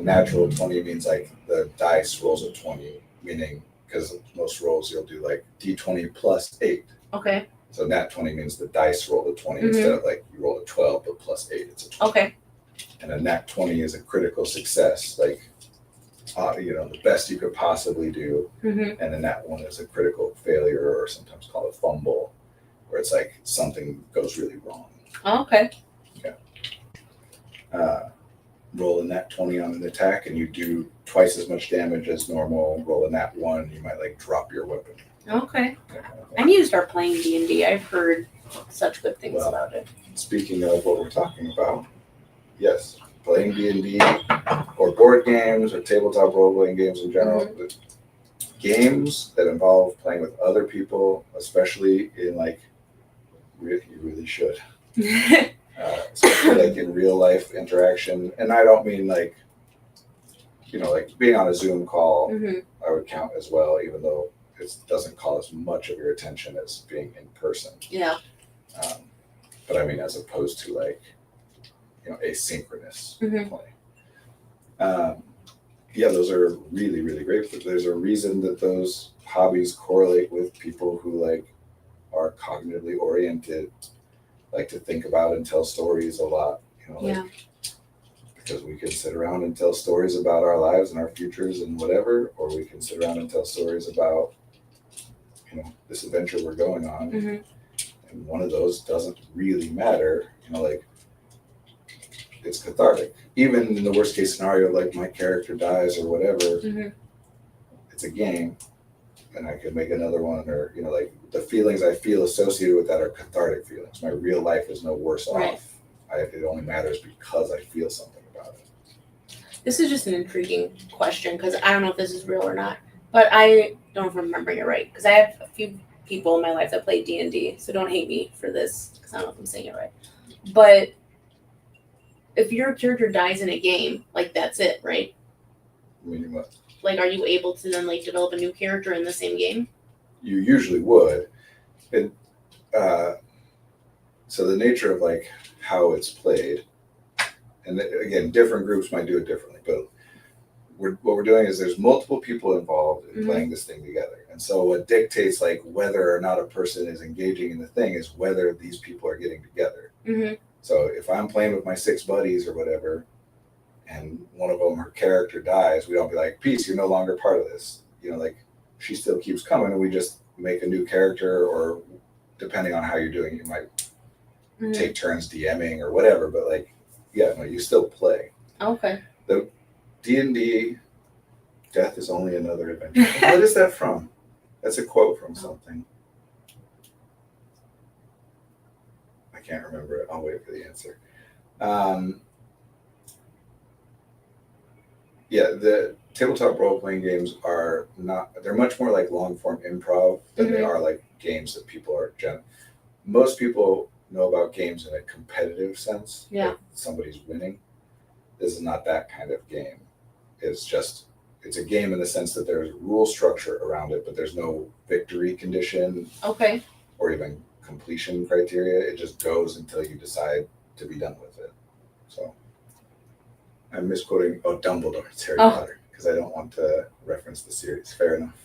natural 20 means like the dice rolls a 20, meaning because most rolls you'll do like D20 plus 8. Okay. So nat 20 means the dice roll a 20 instead of like you roll a 12 but plus 8, it's a 20. Okay. And a nat 20 is a critical success, like the best you could possibly do. And a nat 1 is a critical failure, or sometimes called a fumble, where it's like something goes really wrong. Okay. Roll a nat 20 on an attack and you do twice as much damage as normal. Roll a nat 1, you might like drop your weapon. Okay. That kind of thing. I need to start playing D&D. I've heard such good things about it. Speaking of what we're talking about, yes, playing D&D or board games or tabletop role-playing games in general, but games that involve playing with other people, especially in like, you really should. Especially like in real life interaction. And I don't mean like, like being on a Zoom call, I would count as well, even though it doesn't call as much of your attention as being in person. Yeah. But I mean, as opposed to like, asynchronous play. Those are really, really great. But there's a reason that those hobbies correlate with people who like are cognitively oriented, like to think about and tell stories a lot, because we can sit around and tell stories about our lives and our futures and whatever, or we can sit around and tell stories about, this adventure we're going on. And one of those doesn't really matter, like it's cathartic. Even in the worst case scenario, like my character dies or whatever, it's a game and I could make another one, or, like the feelings I feel associated with that are cathartic feelings. My real life is no worse off. It only matters because I feel something about it. This is just an intriguing question because I don't know if this is real or not, but I don't know if I'm remembering it right because I have a few people in my life that play D&D, so don't hate me for this because I don't know if I'm saying it right. But if your character dies in a game, like that's it, right? Meaning what? Like, are you able to then like develop a new character in the same game? You usually would. So the nature of like how it's played, and again, different groups might do it differently, but what we're doing is there's multiple people involved in playing this thing together. And so what dictates like whether or not a person is engaging in the thing is whether these people are getting together. So if I'm playing with my 6 buddies or whatever, and one of them, her character dies, we don't be like, peace, you're no longer part of this. Like she still keeps coming and we just make a new character, or depending on how you're doing, you might take turns DMing or whatever, but like, you still play. Okay. The D&D Death is only another adventure. What is that from? That's a quote from something. I can't remember it. I'll wait for the answer. Yeah, the tabletop role playing games are not, they're much more like long form improv than they are like games that people are most people know about games in a competitive sense. Yeah. Like somebody's winning. This is not that kind of game. It's a game in the sense that there's rule structure around it, but there's no victory condition Okay. or even completion criteria. It just goes until you decide to be done with it. So I'm misquoting, Dumbledore, it's Harry Potter, because I don't want to reference the series. Fair enough.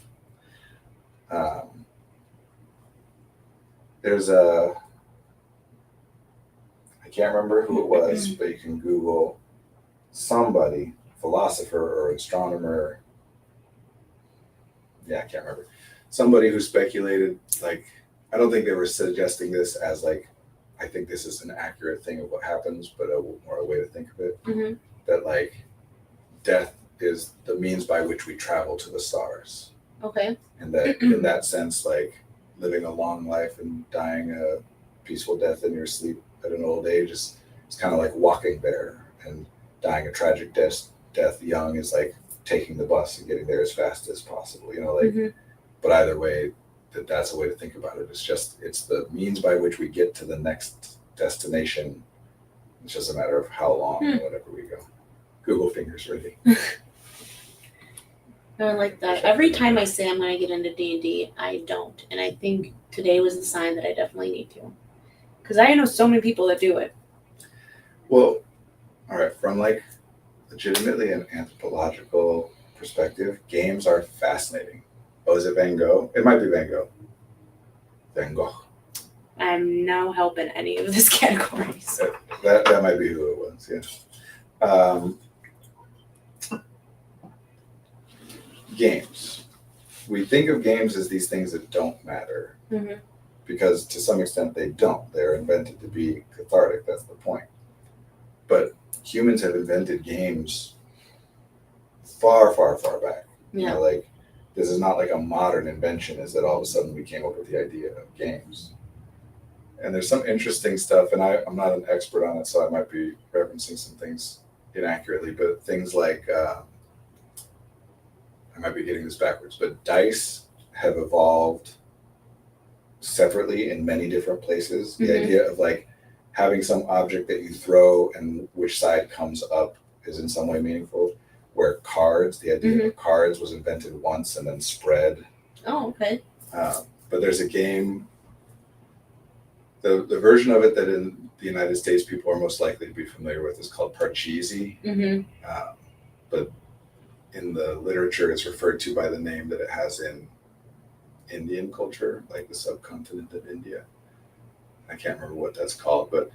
There's I can't remember who it was, but you can Google somebody, philosopher or astronomer. Yeah, I can't remember. Somebody who speculated, like, I don't think they were suggesting this as like, I think this is an accurate thing of what happens, but more a way to think of it. Mm-hmm. That like death is the means by which we travel to the stars. Okay. And that in that sense, like living a long life and dying a peaceful death in your sleep at an old age is kind of like walking there, and dying a tragic death young is like taking the bus and getting there as fast as possible, like, but either way, that's a way to think about it. It's the means by which we get to the next destination. It's just a matter of how long and whatever we go. Google fingers ready. I like that. Every time I say I'm going to get into D&D, I don't. And I think today was a sign that I definitely need to. Because I know so many people that do it. Well, all right, from like legitimately an anthropological perspective, games are fascinating. Oh, is it Van Gogh? It might be Van Gogh. Van Gogh. I'm no help in any of these categories. That might be who it was, yeah. Games. We think of games as these things that don't matter, because to some extent they don't. They're invented to be cathartic. That's the point. But humans have invented games far, far, far back. Yeah. Like this is not like a modern invention. Is that all of a sudden we came up with the idea of games? And there's some interesting stuff, and I'm not an expert on it, so I might be referencing some things inaccurately. But things like I might be getting this backwards, but dice have evolved separately in many different places. The idea of like having some object that you throw and which side comes up is in some way meaningful. Where cards, the idea of cards was invented once and then spread. Oh, okay. But there's a game, the version of it that in the United States people are most likely to be familiar with is called Parcheesi. But in the literature, it's referred to by the name that it has in Indian culture, like the subcontinent of India. I can't remember what that's called, but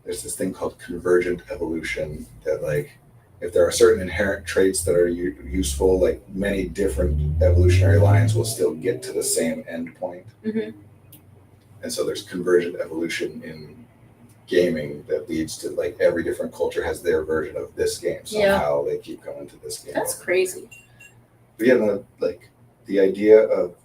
there's this thing called convergent evolution that like if there are certain inherent traits that are useful, like many different evolutionary lines will still get to the same end point. And so there's convergent evolution in gaming that leads to like every different culture has their version of this game. Somehow they keep coming to this game. That's crazy. But yeah, like the idea of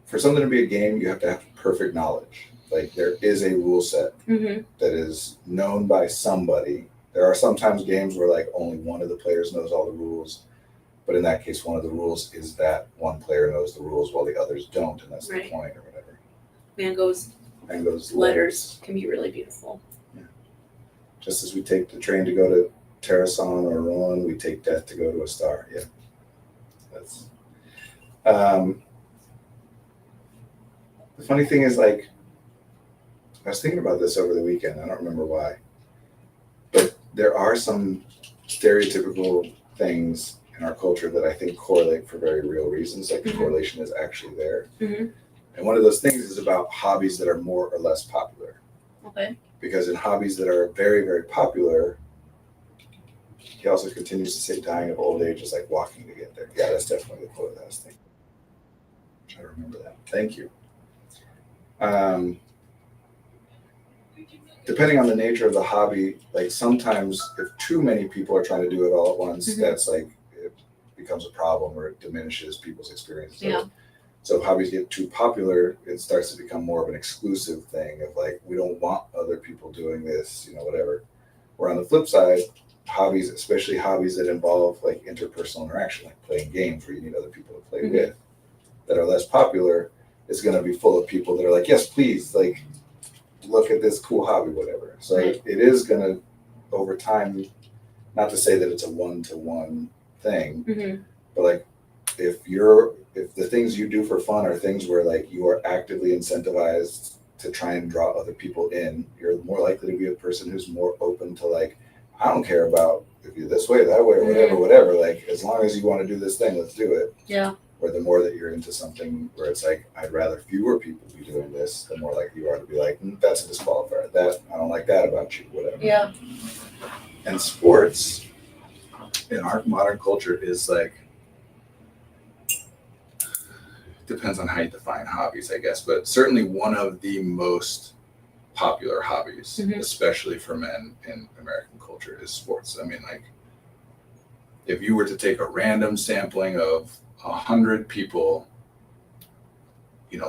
for something to be a game, you have to have perfect knowledge. Like there is a rule set that is known by somebody. There are sometimes games where like only one of the players knows all the rules, but in that case, one of the rules is that one player knows the rules while the others don't, and that's the point or whatever. Van Gogh's letters can be really beautiful. Yeah. Just as we take the train to go to Terrason or Rouen, we take death to go to a star. Yeah. That's the funny thing is, like, I was thinking about this over the weekend. I don't remember why, but there are some stereotypical things in our culture that I think correlate for very real reasons. Like the correlation is actually there. And one of those things is about hobbies that are more or less popular. Okay. Because in hobbies that are very, very popular, he also continues to say dying of old age is like walking to get there. Yeah, that's definitely the quote that I was thinking. Try to remember that. Thank you. depending on the nature of the hobby, like sometimes if too many people are trying to do it all at once, Mhm. that's like it becomes a problem or it diminishes people's experiences. Yeah. So if hobbies get too popular, it starts to become more of an exclusive thing of like we don't want other people doing this, whatever. Where on the flip side, hobbies, especially hobbies that involve like interpersonal interaction, like playing games where you need other people to play Mhm. with, that are less popular, is going to be full of people that are like, yes, please, like look at this cool hobby, whatever. So Right. it is going to, over time, not to say that it's a one-to-one thing, Mm-hmm. but like if the things you do for fun are things where like you are actively incentivized to try and draw other people in, you're more likely to be a person who's more open to like, I don't care about if you're this way, that way, or whatever. Like as long as you want to do this thing, let's do it. Yeah. Or the more that you're into something where it's like, I'd rather fewer people be doing this, the more likely you are to be like, that's a disqualifier. That I don't like that about you, whatever. Yeah. And sports in our modern culture is like, depends on how you define hobbies, I guess, but certainly one of the most popular hobbies, Mhm. especially for men in American culture, is sports. I mean, like, if you were to take a random sampling of 100 people,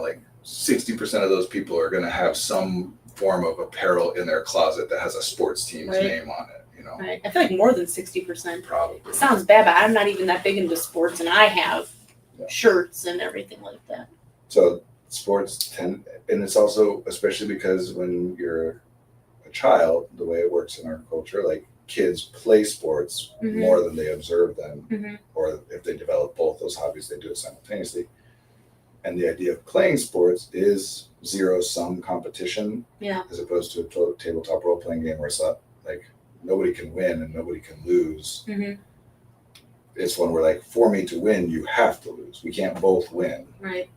like 60% of those people are going to have some form of apparel in their closet that has a sports team's Right. name on it, Right. I feel like more than 60%. Probably. It sounds bad, but I'm not even that big into sports, and I have Yeah. shirts and everything like that. So sports tend, and it's also, especially because when you're a child, the way it works in our culture, like kids play sports Mhm. more than they observe them, Mhm. or if they develop both those hobbies, they do it simultaneously. And the idea of playing sports is zero-sum competition, Yeah. as opposed to a tabletop role-playing game where it's not like nobody can win and nobody can lose. Mhm. It's one where like for me to win, you have to lose. We can't both win. Right.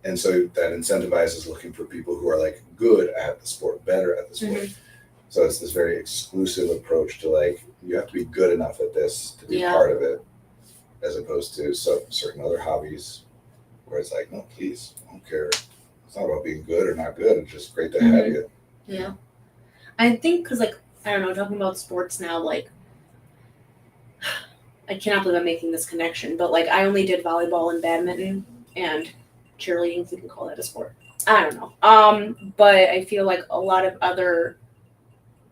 And so that incentivizes looking for people who are like good at the sport, better at the sport. Mhm. So it's this very exclusive approach to like, you have to be good enough at this to be Yeah. part of it, as opposed to certain other hobbies where it's like, no, please, I don't care. It's not about being good or not good. It's just great to have Mhm. you. Yeah. I think because, like, I don't know, talking about sports now, like, I cannot believe I'm making this connection, but like, I only did volleyball and badminton and cheerleading, if you can call that a sport. I don't know. But I feel like a lot of other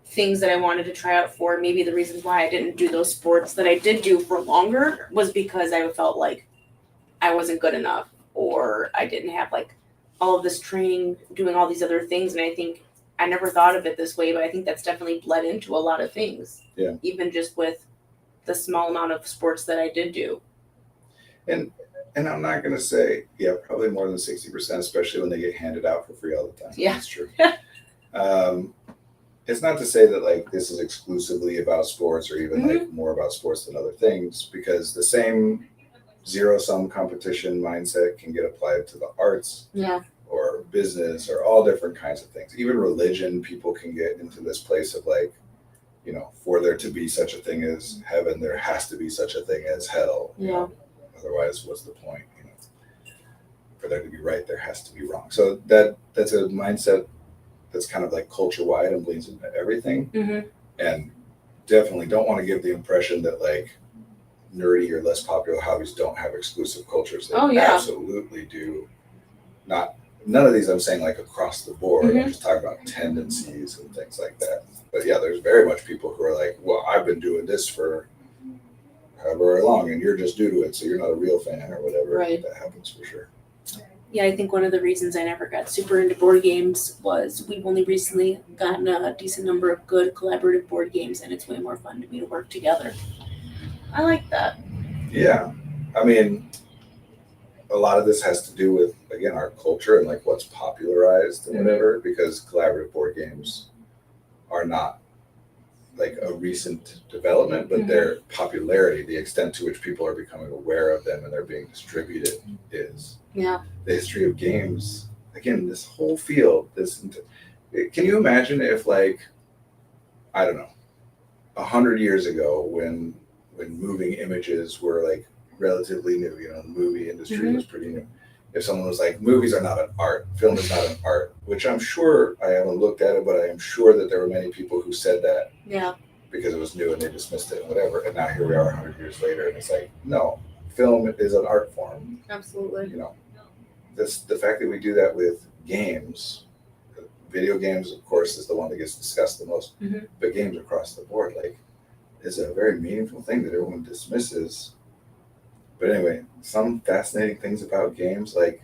things that I wanted to try out for, maybe the reasons why I didn't do those sports that I did do for longer was because I felt like I wasn't good enough, or I didn't have like all of this training doing all these other things. And I think I never thought of it this way, but I think that's definitely bled into a lot of things. Yeah. Even just with the small amount of sports that I did do. And I'm not going to say, yeah, probably more than 60%, especially when they get handed out for free all the time. Yeah. That's true. It's not to say that like this is exclusively about sports or even like more about sports than other things, because the same zero-sum competition mindset can get applied to the arts, Yeah. or business, or all different kinds of things. Even religion, people can get into this place of like, for there to be such a thing as heaven, there has to be such a thing as hell. Yeah. Otherwise, what's the point? For there to be right, there has to be wrong. So that's a mindset that's kind of like culture wide and bleeds into everything. Mm-hmm. And definitely don't want to give the impression that like nerdy or less popular hobbies don't have exclusive cultures. They absolutely do. None of these I'm saying like across the board. I'm just talking about tendencies and things like that. But yeah, there's very much people who are like, well, I've been doing this for however long and you're just new to it, so you're not a real fan or whatever. Right. That happens for sure. Yeah, I think one of the reasons I never got super into board games was we've only recently gotten a decent number of good collaborative board games, and it's way more fun to me to work together. I like that. Yeah. I mean, a lot of this has to do with, again, our culture and like what's popularized and whatever, because collaborative board games are not like a recent development, but their popularity, the extent to which people are becoming aware of them and they're being distributed is. Yeah. The history of games, again, this whole field, can you imagine if like, I don't know, 100 years ago when moving images were like relatively new, the movie industry was pretty new. if someone was like, movies are not an art, film is not an art, which I'm sure, I haven't looked at it, but I am sure that there were many people who said that Yeah. because it was new and they dismissed it and whatever. And now here we are 100 years later, and it's like, no, film is an art form. Absolutely. You know, the fact that we do that with games, video games, of course, is the one that gets discussed the most, Mhm. but games across the board, like, is a very meaningful thing that everyone dismisses. But anyway, some fascinating things about games, like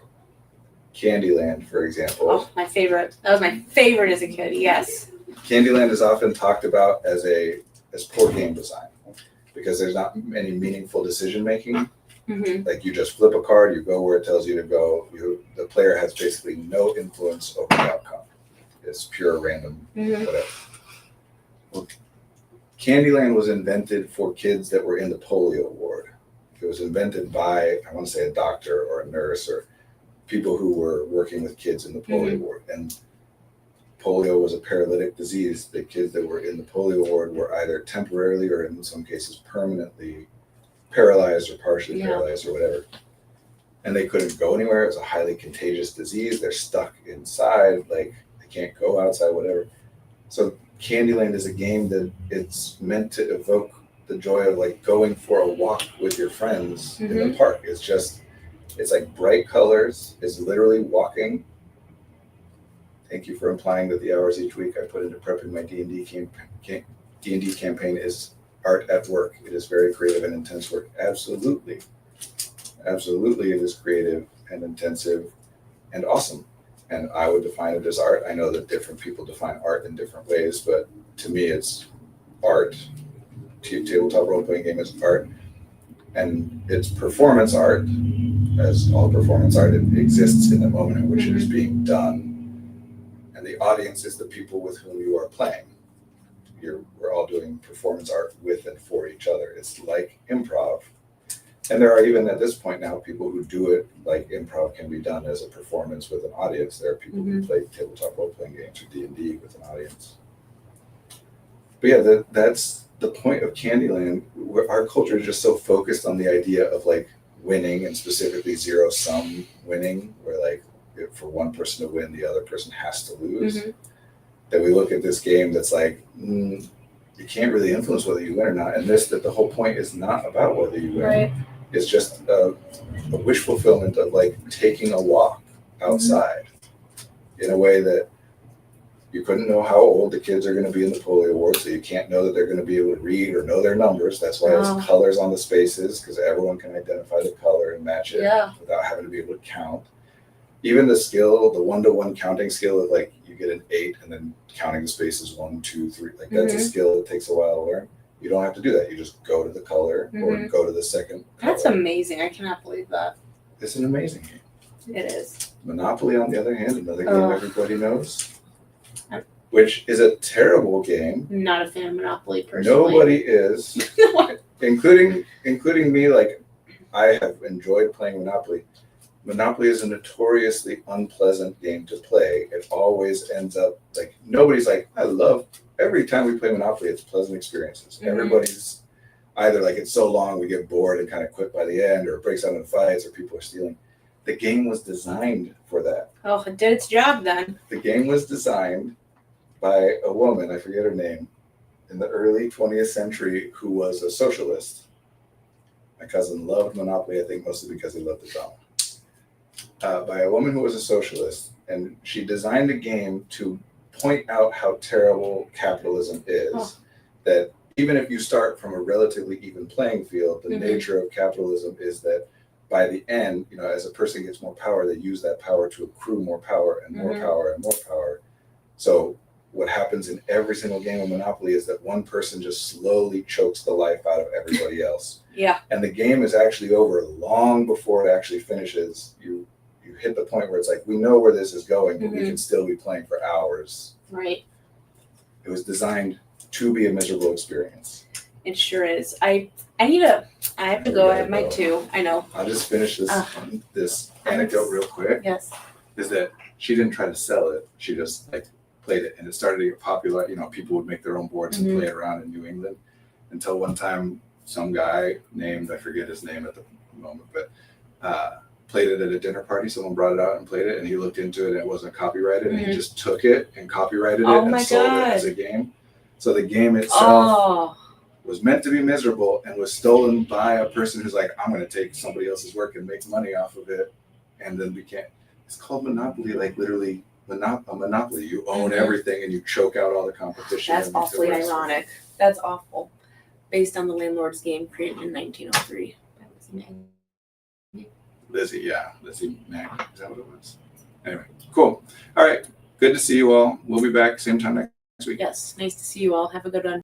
Candyland, for example. Oh, my favorite. That was my favorite as a kid. Yes. Candyland is often talked about as poor game design because there's not any meaningful decision making. Mm-hmm. Like, you just flip a card, you go where it tells you to go. The player has basically no influence over the outcome. It's pure random, whatever. Well, Candyland was invented for kids that were in the polio ward. It was invented by, I want to say, a doctor or a nurse or people who were working with kids in the polio ward. And polio was a paralytic disease. The kids that were in the polio ward were either temporarily or in some cases permanently paralyzed or partially paralyzed or whatever. And they couldn't go anywhere. It was a highly contagious disease. They're stuck inside, like they can't go outside, whatever. So Candyland is a game that it's meant to evoke the joy of like going for a walk with your friends in the park. It's like bright colors. It's literally walking. Thank you for implying that the hours each week I put into prepping my D&D campaign is art at work. It is very creative and intense work. Absolutely. Absolutely, it is creative and intensive and awesome. And I would define it as art. I know that different people define art in different ways, but to me it's art. Tabletop role-playing game is art. And it's performance art. As all performance art, it exists in the moment in which it is being done. And the audience is the people with whom you are playing. We're all doing performance art with and for each other. It's like improv. And there are even at this point now people who do it like improv can be done as a performance with an audience. There are people who play tabletop role-playing games or D&D with an audience. But yeah, that's the point of Candyland. Our culture is just so focused on the idea of like winning, and specifically zero-sum winning, where like for one person to win, the other person has to lose. That we look at this game that's like, you can't really influence whether you win or not. And that the whole point is not about whether you win. Right. It's just a wish fulfillment of like taking a walk outside in a way that you couldn't know how old the kids are going to be in the polio ward, so you can't know that they're going to be able to read or know their numbers. That's why there's colors on the spaces, because everyone can identify the color and match it without having to be able to count. Even the skill, the 1-to-1 counting skill of like you get an 8 and then counting the spaces 1, 2, 3, like that's a skill that takes a while to learn. You don't have to do that. You just go to the color or go to the second color. That's amazing. I cannot believe that. It's an amazing game. It is. Monopoly, on the other hand, another game everybody knows, which is a terrible game. Not a fan of Monopoly personally. Nobody is, including me. Like, I have enjoyed playing Monopoly. Monopoly is a notoriously unpleasant game to play. It always ends up like nobody's like, I love every time we play Monopoly, it's pleasant experiences. Everybody's either like it's so long we get bored and kind of quit by the end, or it breaks out in fights, or people are stealing. The game was designed for that. Oh, it did its job then. The game was designed by a woman, I forget her name, in the early 20th century who was a socialist. My cousin loved Monopoly, I think mostly because he loved the drama. By a woman who was a socialist, and she designed a game to point out how terrible capitalism is. That even if you start from a relatively even playing field, the nature of capitalism is that by the end, as a person gets more power, they use that power to accrue more power and more power and more power. So what happens in every single game of Monopoly is that one person just slowly chokes the life out of everybody else. Yeah. And the game is actually over long before it actually finishes. You hit the point where it's like, we know where this is going, but we can still be playing for hours. Right. It was designed to be a miserable experience. It sure is. I have to go. I have my 2. I know. I'll just finish this anecdote real quick. Yes. Is that she didn't try to sell it. She just like played it, and it started to get popular. People would make their own boards and play it around in New England, until one time some guy named, I forget his name at the moment, but played it at a dinner party. Someone brought it out and played it, and he looked into it, and it wasn't copyrighted, and he Mhm. just took it and copyrighted Oh it my and sold God. it as a game. So the game itself Oh, was meant to be miserable and was stolen by a person who's like, I'm going to take somebody else's work and make money off of it, and then we can't. It's called monopoly, like literally a monopoly. You own Mhm. everything and you choke out all the competition. that's and make it awfully worse. ironic. That's awful. Based on the landlord's game created in 1903. That was Lizzie Mack. Is that what it was? Anyway, cool. All right. Good to see you all. We'll be back same time next week. Yes, nice to see you all. Have a good one.